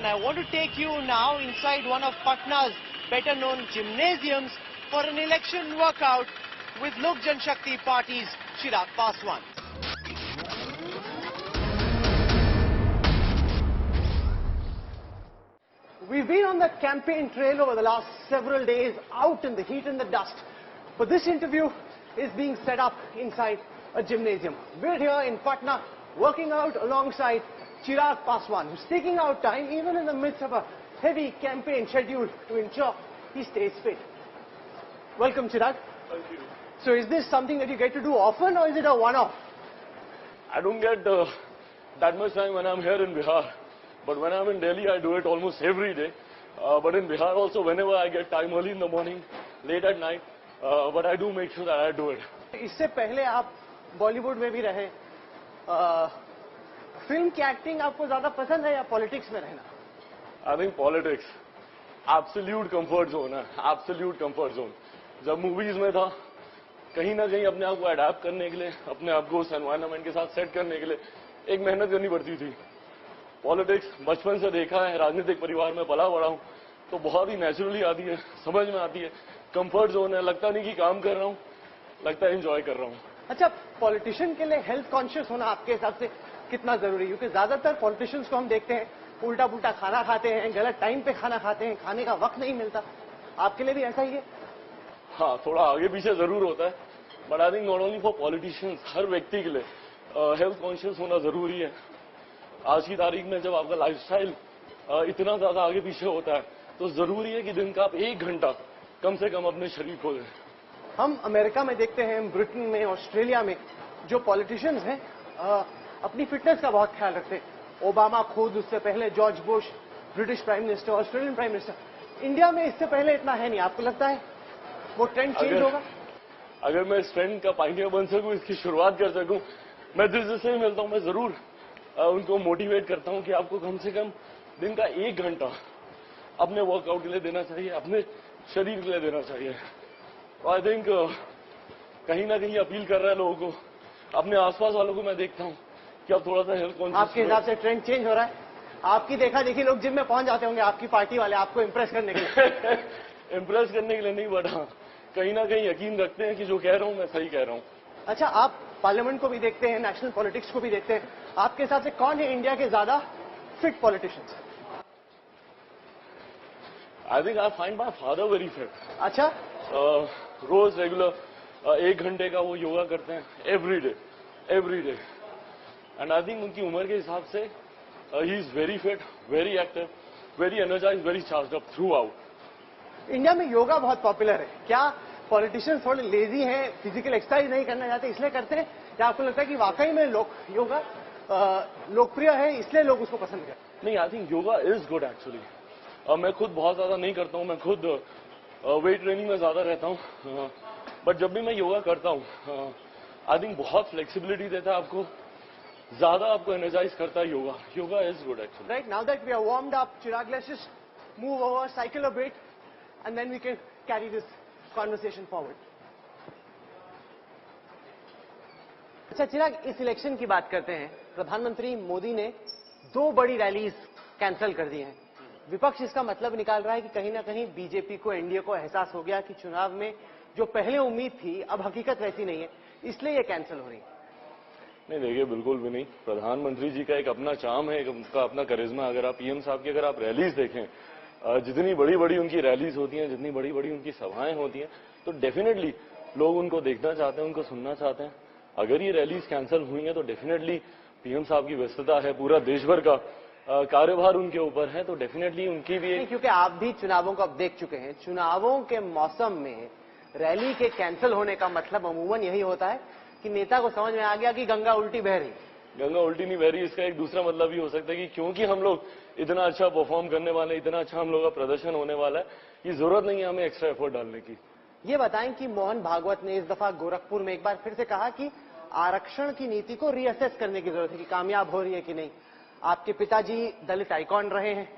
I want to take you now inside one of Patna's better known gymnasiums for an election workout with Lok Janshakti Party's Chirag Paswan. We've been on the campaign trail over the last several days, out in the heat and the dust. But this interview is being set up inside a gymnasium. We're here in Patna, working out alongside Chirag Paswan, who's taking out time even in the midst of a heavy campaign schedule to ensure he stays fit. Welcome, Chirag. Thank you. So is this something that you get to do often, or is it a one-off? I don't get that much time when I'm here in Bihar. But when I'm in Delhi, I do it almost every day. But in Bihar also, whenever I get time, early in the morning, late at night, but I do make sure that I do it. इससे पहले आप बॉलीवुड में भी रहे, film की acting आपको ज्यादा पसंद है या पॉलिटिक्स में रहना? I think politics, absolute comfort zone है, absolute comfort zone. जब मूवीज में था, कहीं ना कहीं अपने आप को अडैप्ट करने के लिए, अपने आप को उस एनवायरनमेंट के साथ सेट करने के लिए एक मेहनत करनी पड़ती थी. पॉलिटिक्स बचपन से देखा है, राजनीतिक परिवार में पला बड़ा हूं, तो बहुत ही नेचुरली आती है, समझ में आती है. कंफर्ट जोन है, लगता नहीं कि काम कर रहा हूं, लगता है एंजॉय कर रहा हूं. अच्छा, पॉलिटिशियन के लिए हेल्थ कॉन्शियस होना आपके हिसाब से कितना जरूरी है? क्योंकि ज्यादातर पॉलिटिशियंस को हम देखते हैं उल्टा पुल्टा खाना खाते हैं, गलत टाइम पे खाना खाते हैं, खाने का वक्त नहीं मिलता. आपके लिए भी ऐसा ही है? हाँ, थोड़ा आगे पीछे जरूर होता है, but I think not only for politicians, हर व्यक्ति के लिए हेल्थ कॉन्शियस होना जरूरी है. आज की तारीख में जब आपका लाइफस्टाइल इतना ज्यादा आगे पीछे होता है, तो जरूरी है कि दिन का आप 1 घंटा कम से कम अपने शरीर को दें. हम अमेरिका में देखते हैं, ब्रिटेन में, ऑस्ट्रेलिया में जो पॉलिटिशियंस हैं अपनी फिटनेस का बहुत ख्याल रखते हैं. ओबामा खुद, उससे पहले George Bush, British prime minister, Australian prime minister. India में इससे पहले इतना है नहीं. आपको लगता है वो ट्रेंड चेंज होगा? अगर मैं इस ट्रेंड का पायनियर बन सकूं, इसकी शुरुआत कर सकूं, मैं जिससे भी मिलता हूं, मैं जरूर उनको मोटिवेट करता हूं कि आपको कम से कम दिन का 1 घंटा अपने वर्कआउट के लिए देना चाहिए, अपने शरीर के लिए देना चाहिए. आई थिंक कहीं ना कहीं अपील कर रहा है लोगों को. अपने आसपास वालों को मैं देखता हूं कि अब थोड़ा सा हेल्थ कॉन्शियस. आपके हिसाब से ट्रेंड चेंज हो रहा है? आपकी देखा देखी लोग जिम में पहुंच जाते होंगे, आपकी पार्टी वाले, आपको इम्प्रेस करने के लिए. इम्प्रेस करने के लिए नहीं, बट हाँ, कहीं ना कहीं यकीन रखते हैं कि जो कह रहा हूं मैं सही कह रहा हूं. अच्छा, आप पार्लियामेंट को भी देखते हैं, नेशनल पॉलिटिक्स को भी देखते हैं. आपके हिसाब से कौन है इंडिया के ज्यादा fit politicians? I think I find my father very fit. अच्छा, रोज रेगुलर 1 घंटे का वो योगा करते हैं, every day. And I think उनकी उम्र के हिसाब से ही is very fit, very active, very energize, very charge up throughout. India में योगा बहुत पॉपुलर है. क्या पॉलिटिशियंस थोड़े लेजी हैं, फिजिकल एक्सरसाइज नहीं करना चाहते इसलिए करते हैं, या आपको लगता है कि वाकई में योगा लोकप्रिय है इसलिए लोग उसको पसंद करते हैं? नहीं, I think yoga is good actually. मैं खुद बहुत ज्यादा नहीं करता हूं, मैं खुद वेट ट्रेनिंग में ज्यादा रहता हूं, बट जब भी मैं योगा करता हूं, आई थिंक बहुत फ्लेक्सिबिलिटी देता है आपको, ज्यादा आपको एनर्जाइज करता है yoga. Yoga is good actually. Right, now that we are warmed up, Chirag, let's just move over, cycle a bit, and then we can carry this conversation forward. अच्छा चिराग, इस इलेक्शन की बात करते हैं. प्रधानमंत्री मोदी ने 2 बड़ी रैलीज कैंसिल कर दी हैं. विपक्ष इसका मतलब निकाल रहा है कि कहीं ना कहीं बीजेपी को, एनडीए को एहसास हो गया कि चुनाव में जो पहले उम्मीद थी अब हकीकत वैसी नहीं है, इसलिए ये कैंसिल हो रही है. नहीं, देखिए, बिल्कुल भी नहीं. प्रधानमंत्री जी का एक अपना चार्म है, उनका अपना करिश्मा. अगर आप पीएम साहब की अगर आप रैलीज देखें, जितनी बड़ी बड़ी उनकी रैलीज होती हैं, जितनी बड़ी बड़ी उनकी सभाएं होती हैं, तो डेफिनेटली लोग उनको देखना चाहते हैं, उनको सुनना चाहते हैं. अगर ये रैलीज कैंसिल हुई हैं तो डेफिनेटली पीएम साहब की व्यस्तता है, पूरा देश भर का कार्यभार उनके ऊपर है, तो डेफिनेटली उनकी भी एक... क्योंकि आप भी चुनावों को अब देख चुके हैं. चुनावों के मौसम में रैली के कैंसिल होने का मतलब अमूमन यही होता है कि नेता को समझ में आ गया कि गंगा उल्टी बह रही. गंगा उल्टी नहीं बह रही, इसका एक दूसरा मतलब भी हो सकता है कि क्योंकि हम लोग इतना अच्छा परफॉर्म करने वाले, इतना अच्छा हम लोग का प्रदर्शन होने वाला है, ये जरूरत नहीं है हमें एक्स्ट्रा एफर्ट डालने की. ये बताएं कि मोहन भागवत ने इस दफा गोरखपुर में एक बार फिर से कहा कि आरक्षण की नीति को रीअसेस करने की जरूरत है कि कामयाब हो रही है कि नहीं. आपके पिताजी दलित आइकॉन रहे हैं.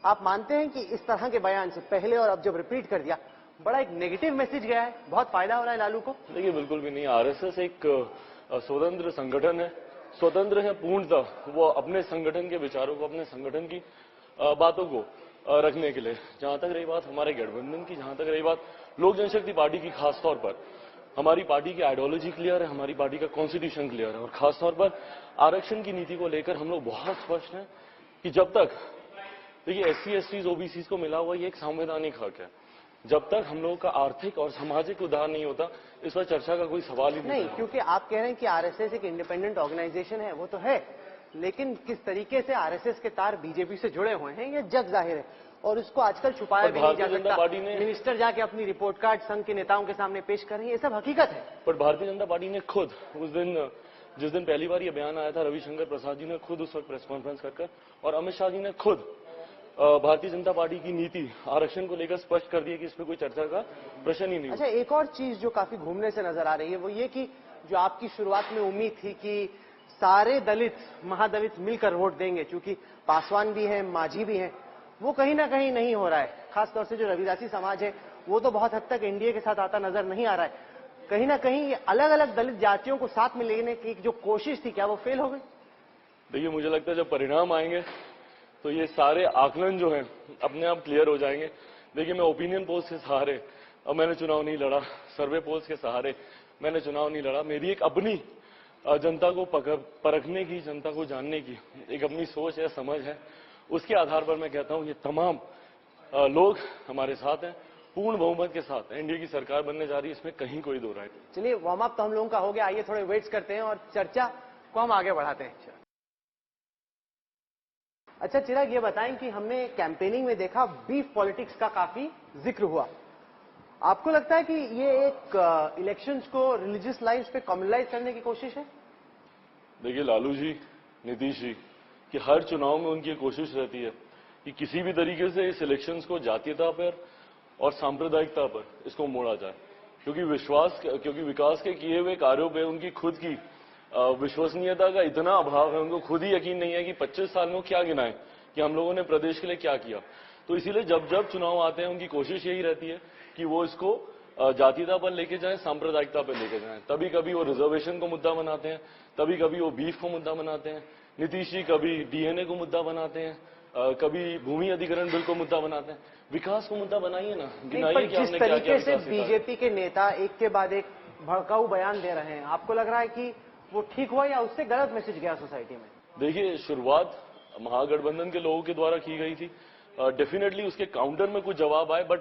आप मानते हैं कि इस तरह के बयान से पहले और अब जब रिपीट कर दिया, बड़ा एक नेगेटिव मैसेज गया है, बहुत फायदा हो रहा है लालू को? देखिए, बिल्कुल भी नहीं. आरएसएस एक स्वतंत्र संगठन है, स्वतंत्र है पूर्णतः. वो अपने संगठन के विचारों को, अपने संगठन की बातों को रखने के लिए। जहां तक रही बात हमारे गठबंधन की, जहां तक रही बात लोक जनशक्ति पार्टी की, खासतौर पर हमारी पार्टी की आइडियोलॉजी क्लियर है, हमारी पार्टी का कॉन्स्टिट्यूशन क्लियर है और खासतौर पर आरक्षण की नीति को लेकर हम लोग बहुत स्पष्ट हैं कि जब तक देखिए SC STs OBCs को मिला हुआ ये एक संवैधानिक हक है, जब तक हम लोगों का आर्थिक और सामाजिक उद्धार नहीं होता इस पर चर्चा का कोई सवाल ही नहीं, क्योंकि आप कह रहे हैं कि आरएसएस एक इंडिपेंडेंट ऑर्गेनाइजेशन है, वो तो है, लेकिन किस तरीके से आरएसएस के तार बीजेपी से जुड़े हुए हैं ये जग जाहिर है और उसको आजकल छुपाया भी नहीं जा सकता। मिनिस्टर जाके अपनी रिपोर्ट कार्ड संघ के नेताओं के सामने पेश कर रही है, ये सब हकीकत है। पर भारतीय जनता पार्टी ने खुद उस दिन, जिस दिन पहली बार ये बयान आया था, रविशंकर प्रसाद जी ने खुद उस वक्त प्रेस कॉन्फ्रेंस कर और अमित शाह जी ने खुद भारतीय जनता पार्टी की नीति आरक्षण को लेकर स्पष्ट कर दिया कि इसमें कोई चर्चा का प्रश्न ही नहीं। अच्छा, एक और चीज जो काफी घूमने से नजर आ रही है वो ये कि जो आपकी शुरुआत में उम्मीद थी कि सारे दलित महादलित मिलकर वोट देंगे, क्योंकि पासवान भी है, मांझी भी है, वो कहीं ना कहीं नहीं हो रहा है। खासतौर से जो रविदासी समाज है वो तो बहुत हद तक एनडीए के साथ आता नजर नहीं आ रहा है। कहीं ना कहीं अलग अलग दलित जातियों को साथ में लेने की जो कोशिश थी, क्या वो फेल हो गई? देखिए, मुझे लगता है जब परिणाम आएंगे तो ये सारे आकलन जो हैं अपने आप क्लियर हो जाएंगे। देखिए, मैं ओपिनियन पोल्स के सहारे अब मैंने चुनाव नहीं लड़ा, सर्वे पोल्स के सहारे मैंने चुनाव नहीं लड़ा। मेरी एक अपनी जनता को परखने की, जनता को जानने की एक अपनी सोच है, समझ है, उसके आधार पर मैं कहता हूं ये तमाम लोग हमारे साथ हैं, पूर्ण बहुमत के साथ एनडीए की सरकार बनने जा रही है, इसमें कहीं कोई दो राय नहीं। चलिए, वार्म अप तो हम लोगों का हो गया, आइए थोड़े वेट्स करते हैं और चर्चा को हम आगे बढ़ाते हैं। अच्छा चिराग, ये बताएं कि हमने कैंपेनिंग में देखा बीफ पॉलिटिक्स का काफी जिक्र हुआ। आपको लगता है कि ये एक इलेक्शंस को रिलीजियस लाइन्स पे कम्युनलाइज करने की कोशिश है? देखिए, लालू जी, नीतीश जी कि हर चुनाव में उनकी कोशिश रहती है कि किसी भी तरीके से इस इलेक्शंस को जातीयता पर और सांप्रदायिकता पर इसको मोड़ा जाए, क्योंकि विकास के किए हुए कार्यों पे उनकी खुद की विश्वसनीयता का इतना अभाव है, उनको खुद ही यकीन नहीं है कि 25 साल में क्या गिनाएं कि हम लोगों ने प्रदेश के लिए क्या किया। तो इसीलिए जब जब चुनाव आते हैं उनकी कोशिश यही रहती है कि वो इसको जातीयता पर लेके जाएं, सांप्रदायिकता पर लेके जाएं। तभी कभी वो रिजर्वेशन को मुद्दा बनाते हैं, तभी कभी वो बीफ को मुद्दा बनाते हैं। नीतीश जी कभी डीएनए को मुद्दा बनाते हैं, कभी भूमि अधिग्रहण बिल को मुद्दा बनाते हैं। विकास को मुद्दा बनाइए ना, गिनाइए कि आपने क्या किया। जिस तरीके से बीजेपी के नेता एक के बाद एक भड़काऊ बयान दे रहे हैं, आपको लग रहा है कि वो ठीक हुआ या उससे गलत मैसेज गया सोसाइटी में? देखिए, शुरुआत महागठबंधन के लोगों के द्वारा की गई थी, डेफिनेटली उसके काउंटर में कुछ जवाब आए, बट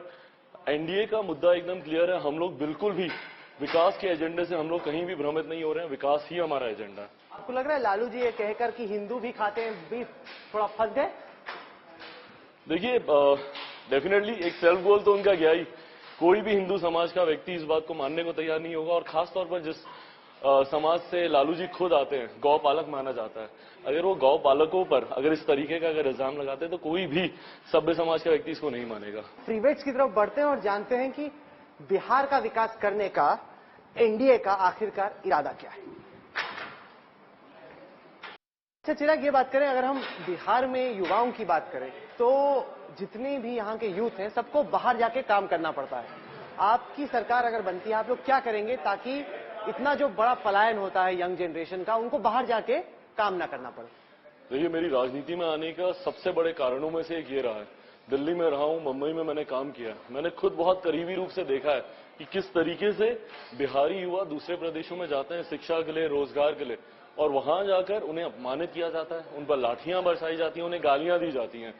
एनडीए का मुद्दा एकदम क्लियर है। हम लोग बिल्कुल भी विकास के एजेंडे से हम लोग कहीं भी भ्रमित नहीं हो रहे हैं, विकास ही हमारा एजेंडा है। आपको लग रहा है लालू जी ये कहकर कि हिंदू भी खाते हैं बीफ, थोड़ा फंस गए? देखिए, डेफिनेटली एक सेल्फ गोल तो उनका गया ही। कोई भी हिंदू समाज का व्यक्ति इस बात को मानने को तैयार नहीं होगा, और खासतौर पर जिस समाज से लालू जी खुद आते हैं, गौ पालक माना जाता है, अगर वो गौ पालकों पर अगर इस तरीके का अगर इल्जाम लगाते हैं तो कोई भी सभ्य समाज का व्यक्ति इसको नहीं मानेगा। फ्री वेट्स की तरफ बढ़ते हैं और जानते हैं कि बिहार का विकास करने का एनडीए का आखिरकार इरादा क्या है। अच्छा चिराग, ये बात करें, अगर हम बिहार में युवाओं की बात करें तो जितने भी यहाँ के यूथ हैं सबको बाहर जाके काम करना पड़ता है। आपकी सरकार अगर बनती है, आप लोग क्या करेंगे ताकि इतना जो बड़ा पलायन होता है यंग जनरेशन का, उनको बाहर जाके काम ना करना पड़े? देखिए, मेरी राजनीति में आने का सबसे बड़े कारणों में से एक ये रहा है। दिल्ली में रहा हूं, मुंबई में मैंने काम किया, मैंने खुद बहुत करीबी रूप से देखा है कि किस तरीके से बिहारी युवा दूसरे प्रदेशों में जाते हैं शिक्षा के लिए, रोजगार के लिए, और वहां जाकर उन्हें अपमानित किया जाता है, उन पर लाठियां बरसाई जाती हैं, उन्हें गालियां दी जाती हैं।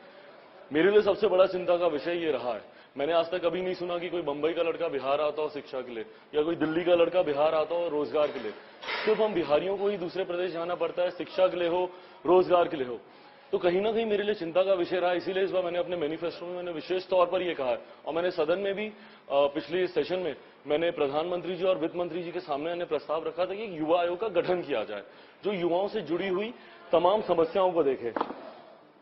मेरे लिए सबसे बड़ा चिंता का विषय ये रहा है। मैंने आज तक कभी नहीं सुना कि कोई बंबई का लड़का बिहार आता हो शिक्षा के लिए, या कोई दिल्ली का लड़का बिहार आता हो रोजगार के लिए। सिर्फ हम बिहारियों को ही दूसरे प्रदेश जाना पड़ता है, शिक्षा के लिए हो, रोजगार के लिए हो। तो कहीं ना कहीं मेरे लिए चिंता का विषय रहा। इसीलिए इस बार मैंने अपने मैनिफेस्टो में मैंने विशेष तौर पर यह कहा है, और मैंने सदन में भी पिछले सेशन में मैंने प्रधानमंत्री जी और वित्त मंत्री जी के सामने मैंने प्रस्ताव रखा था कि युवा आयोग का गठन किया जाए, जो युवाओं से जुड़ी हुई तमाम समस्याओं को देखे।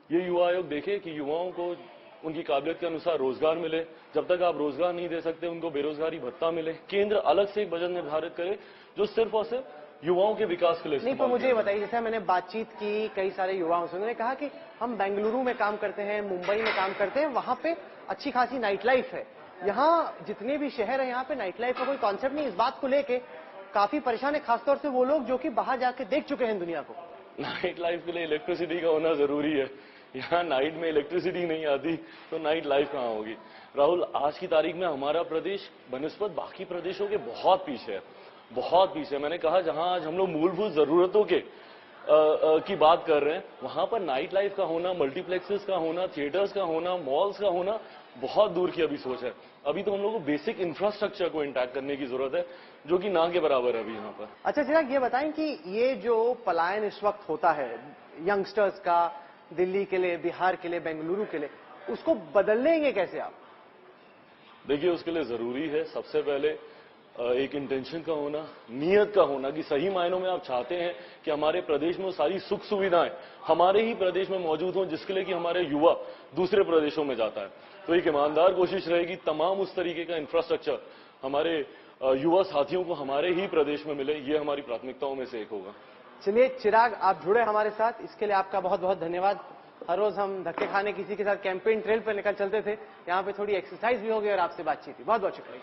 ये युवा आयोग देखे कि युवाओं को उनकी काबिलियत के अनुसार रोजगार मिले, जब तक आप रोजगार नहीं दे सकते उनको बेरोजगारी भत्ता मिले, केंद्र अलग से एक बजट निर्धारित करे जो सिर्फ और सिर्फ युवाओं के विकास के लिए। नहीं, तो मुझे ये बताइए, जैसे मैंने बातचीत की कई सारे युवाओं से, उन्होंने कहा कि हम बेंगलुरु में काम करते हैं, मुंबई में काम करते हैं, वहां पे अच्छी खासी नाइट लाइफ है। यहाँ जितने भी शहर है यहाँ पे नाइट लाइफ का कोई कॉन्सेप्ट नहीं। इस बात को लेके काफी परेशान है, खासतौर से वो लोग जो कि बाहर जाके देख चुके हैं दुनिया को। नाइट लाइफ के लिए इलेक्ट्रिसिटी का होना जरूरी है, यहाँ नाइट में इलेक्ट्रिसिटी नहीं आती तो नाइट लाइफ कहाँ होगी। राहुल, आज की तारीख में हमारा प्रदेश बनिस्बत बाकी प्रदेशों के बहुत पीछे है, बहुत पीछे। मैंने कहा जहां आज हम लोग मूलभूत जरूरतों के की बात कर रहे हैं, वहां पर नाइट लाइफ का होना, मल्टीप्लेक्सेस का होना, थिएटर्स का होना, मॉल्स का होना बहुत दूर की अभी सोच है। अभी तो हम लोग को बेसिक इंफ्रास्ट्रक्चर को इंटैक्ट करने की जरूरत है, जो कि ना के बराबर है अभी यहाँ पर। अच्छा चिराग, ये बताएं कि ये जो पलायन इस वक्त होता है यंगस्टर्स का, दिल्ली के लिए, बिहार के लिए, बेंगलुरु के लिए, उसको बदलेंगे कैसे आप? देखिए, उसके लिए जरूरी है सबसे पहले एक इंटेंशन का होना, नियत का होना कि सही मायनों में आप चाहते हैं कि हमारे प्रदेश में सारी सुख सुविधाएं हमारे ही प्रदेश में मौजूद हों, जिसके लिए कि हमारे युवा दूसरे प्रदेशों में जाता है। तो एक ईमानदार कोशिश रहेगी तमाम उस तरीके का इंफ्रास्ट्रक्चर हमारे युवा साथियों को हमारे ही प्रदेश में मिले, ये हमारी प्राथमिकताओं में से एक होगा। चलिए चिराग, आप जुड़े हमारे साथ, इसके लिए आपका बहुत बहुत धन्यवाद। हर रोज हम धक्के खाने किसी के साथ कैंपेन ट्रेल पर निकल चलते थे, यहाँ पे थोड़ी एक्सरसाइज भी हो गई और आपसे बातचीत हुई। बहुत बहुत शुक्रिया।